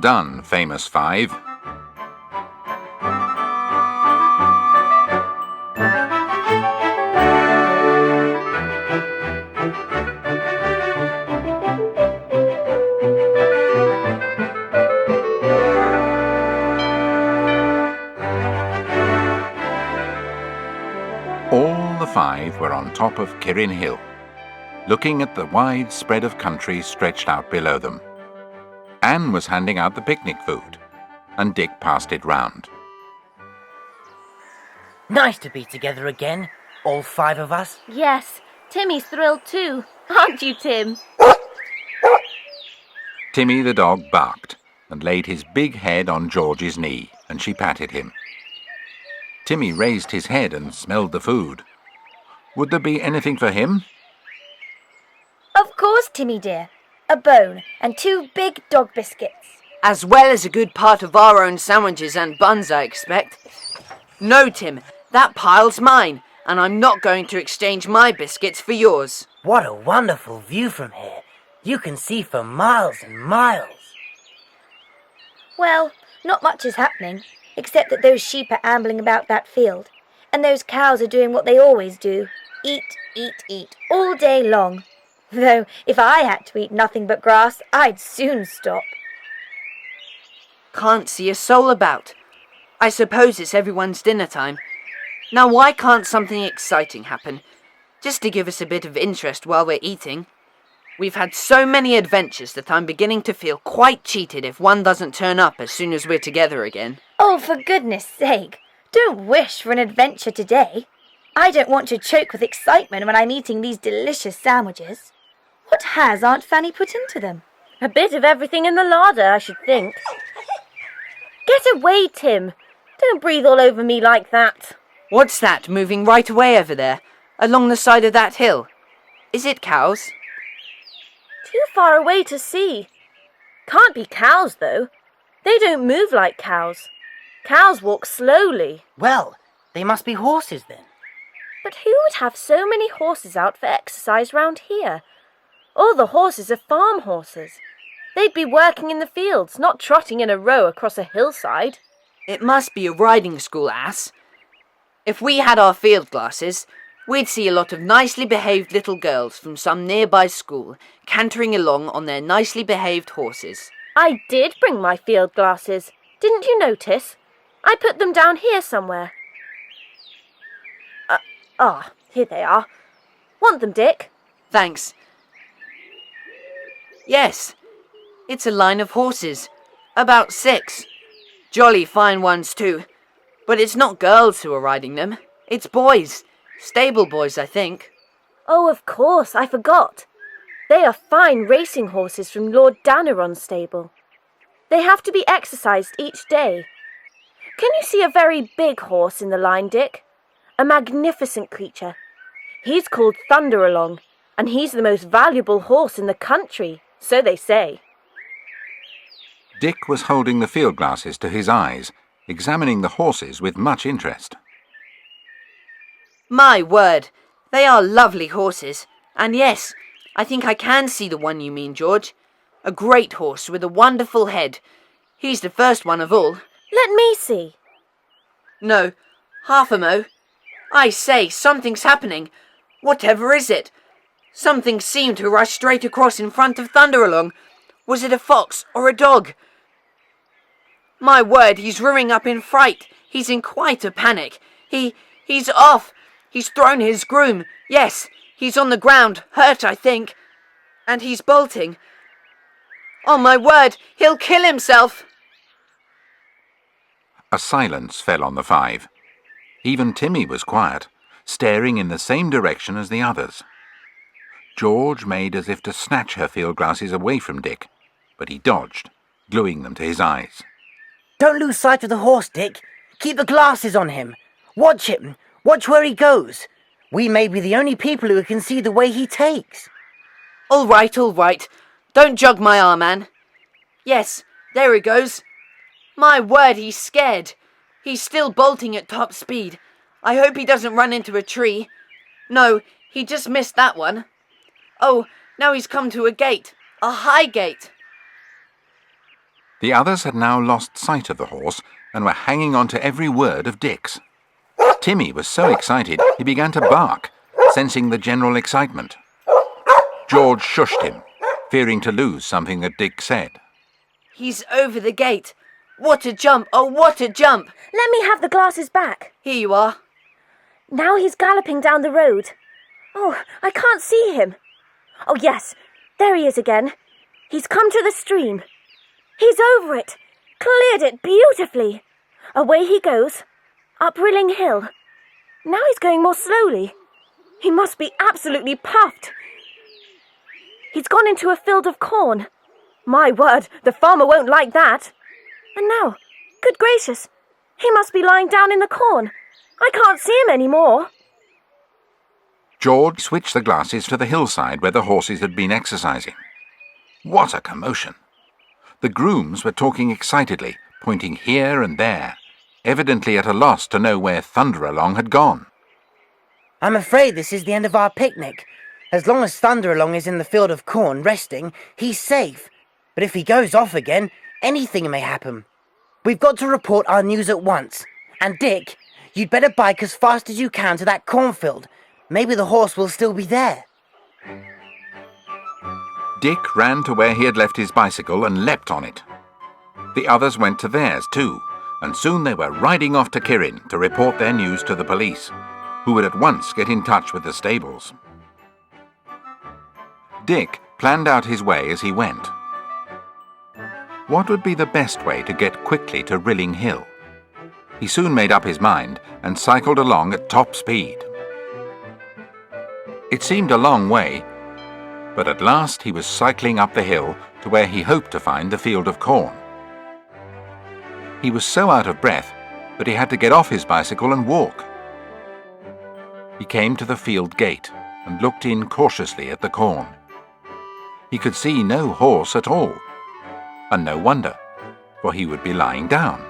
done, famous five. All the five were on top of Kirin Hill, looking at the wide spread of country stretched out below them. Anne was handing out the picnic food, and Dick passed it round. Nice to be together again, all five of us. Yes, Timmy's thrilled too. Aren't you, Tim? Timmy the dog barked and laid his big head on George's knee, and she patted him. Timmy raised his head and smelled the food. Would there be anything for him? Of course, Timmy dear. A bone and 2 big dog biscuits. As well as a good part of our own sandwiches and buns, I expect. No, Tim, that pile's mine, and I'm not going to exchange my biscuits for yours. What a wonderful view from here. You can see for miles and miles. Well, not much is happening, except that those sheep are ambling about that field, and those cows are doing what they always do. Eat, eat, eat, all day long. Though, if I had to eat nothing but grass, I'd soon stop. Can't see a soul about. I suppose it's everyone's dinner time. Now why can't something exciting happen? Just to give us a bit of interest while we're eating. We've had so many adventures that I'm beginning to feel quite cheated if one doesn't turn up as soon as we're together again. Oh, for goodness sake, don't wish for an adventure today. I don't want to choke with excitement when I'm eating these delicious sandwiches. What has Aunt Fanny put into them? A bit of everything in the larder, I should think. Get away, Tim. Don't breathe all over me like that. What's that moving right away over there, along the side of that hill? Is it cows? Too far away to see. Can't be cows, though. They don't move like cows. Cows walk slowly. Well, they must be horses then. But who would have so many horses out for exercise round here? All the horses are farm horses. They'd be working in the fields, not trotting in a row across a hillside. It must be a riding school, ass. If we had our field glasses, we'd see a lot of nicely behaved little girls from some nearby school cantering along on their nicely behaved horses. I did bring my field glasses. Didn't you notice? I put them down here somewhere. Here they are. Want them, Dick? Thanks. Yes, it's a line of horses. About 6. Jolly fine ones too. But it's not girls who are riding them. It's boys. Stable boys, I think. Oh, of course, I forgot. They are fine racing horses from Lord Daneron's stable. They have to be exercised each day. Can you see a very big horse in the line, Dick? A magnificent creature. He's called Thunderalong, and he's the most valuable horse in the country, so they say. Dick was holding the field glasses to his eyes, examining the horses with much interest. My word, they are lovely horses. And yes, I think I can see the one you mean, George. A great horse with a wonderful head. He's the first one of all. Let me see. No, half a mo. I say, something's happening. Whatever is it? Something seemed to rush straight across in front of Thunderalong. Was it a fox or a dog? My word, he's rearing up in fright. He's in quite a panic. He's off. He's thrown his groom. Yes, he's on the ground, hurt, I think. And he's bolting. Oh, my word, he'll kill himself. A silence fell on the five. Even Timmy was quiet, staring in the same direction as the others. George made as if to snatch her field glasses away from Dick, but he dodged, gluing them to his eyes. Don't lose sight of the horse, Dick. Keep the glasses on him. Watch him. Watch where he goes. We may be the only people who can see the way he takes. All right. Don't jog my arm, Anne. Yes, there he goes. My word, he's scared. He's still bolting at top speed. I hope he doesn't run into a tree. No, he just missed that one. Oh, now he's come to a gate. A high gate. The others had now lost sight of the horse and were hanging on to every word of Dick's. Timmy was so excited he began to bark, sensing the general excitement. George shushed him, fearing to lose something that Dick said. He's over the gate. What a jump! Oh, what a jump! Let me have the glasses back. Here you are. Now he's galloping down the road. Oh, I can't see him. Oh, yes, there he is again. He's come to the stream. He's over it, cleared it beautifully. Away he goes, up Rilling Hill. Now he's going more slowly. He must be absolutely puffed. He's gone into a field of corn. My word, the farmer won't like that. And now, good gracious, he must be lying down in the corn. I can't see him any more. George switched the glasses to the hillside where the horses had been exercising. What a commotion! The grooms were talking excitedly, pointing here and there, evidently at a loss to know where Thunderalong had gone. I'm afraid this is the end of our picnic. As long as Thunderalong is in the field of corn resting, he's safe. But if he goes off again, anything may happen. We've got to report our news at once. And Dick, you'd better bike as fast as you can to that cornfield. Maybe the horse will still be there. Dick ran to where he had left his bicycle and leapt on it. The others went to theirs too, and soon they were riding off to Kirin to report their news to the police, who would at once get in touch with the stables. Dick planned out his way as he went. What would be the best way to get quickly to Rilling Hill? He soon made up his mind and cycled along at top speed. It seemed a long way, but at last he was cycling up the hill to where he hoped to find the field of corn. He was so out of breath that he had to get off his bicycle and walk. He came to the field gate and looked in cautiously at the corn. He could see no horse at all, and no wonder, for he would be lying down.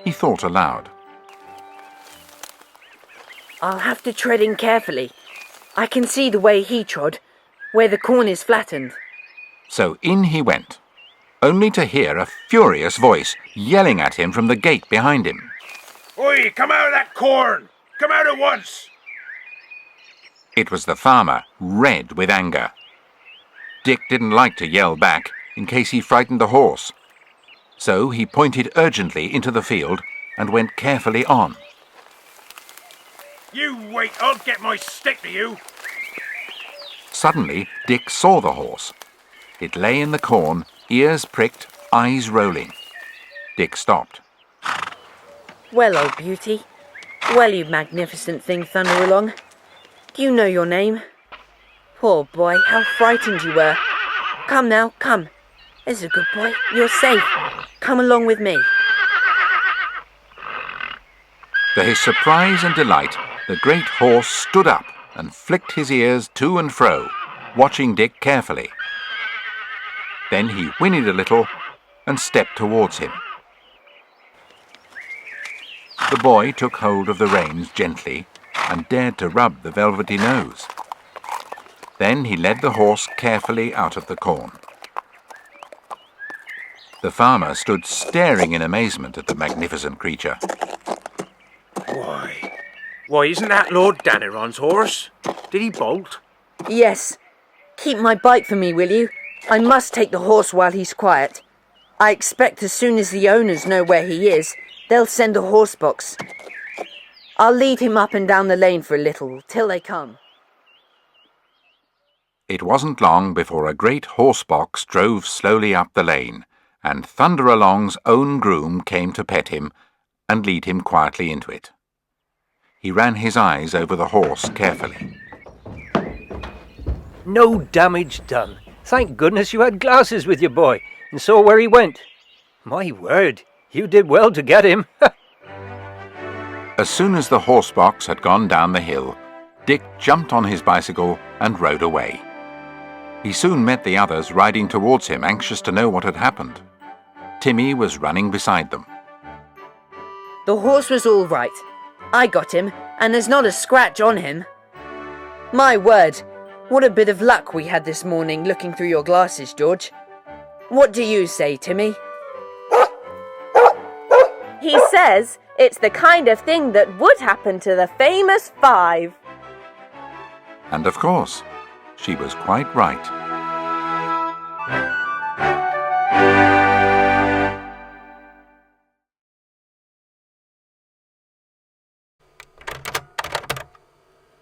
He thought aloud. I'll have to tread in carefully. I can see the way he trod, where the corn is flattened. So in he went, only to hear a furious voice yelling at him from the gate behind him. Oi, come out of that corn! Come out at once! It was the farmer, red with anger. Dick didn't like to yell back in case he frightened the horse. So he pointed urgently into the field and went carefully on. You wait, I'll get my stick to you! Suddenly, Dick saw the horse. It lay in the corn, ears pricked, eyes rolling. Dick stopped. Well, old beauty. Well, you magnificent thing, Thunderalong. Do you know your name? Poor boy, how frightened you were. Come now, come. There's a good boy. You're safe. Come along with me. To his surprise and delight, the great horse stood up and flicked his ears to and fro, watching Dick carefully. Then he whinnied a little and stepped towards him. The boy took hold of the reins gently and dared to rub the velvety nose. Then he led the horse carefully out of the corn. The farmer stood staring in amazement at the magnificent creature. Why, isn't that Lord Daniron's horse? Did he bolt? Yes. Keep my bike for me, will you? I must take the horse while he's quiet. I expect as soon as the owners know where he is, they'll send a horse box. I'll lead him up and down the lane for a little, till they come. It wasn't long before a great horse box drove slowly up the lane, and Thunderalong's own groom came to pet him and lead him quietly into it. He ran his eyes over the horse carefully. No damage done. Thank goodness you had glasses with you, boy, and saw where he went. My word, you did well to get him. As soon as the horse box had gone down the hill, Dick jumped on his bicycle and rode away. He soon met the others riding towards him, anxious to know what had happened. Timmy was running beside them. The horse was all right. I got him, and there's not a scratch on him. My word, what a bit of luck we had this morning looking through your glasses, George. What do you say, Timmy? He says it's the kind of thing that would happen to the famous 5. And of course, she was quite right.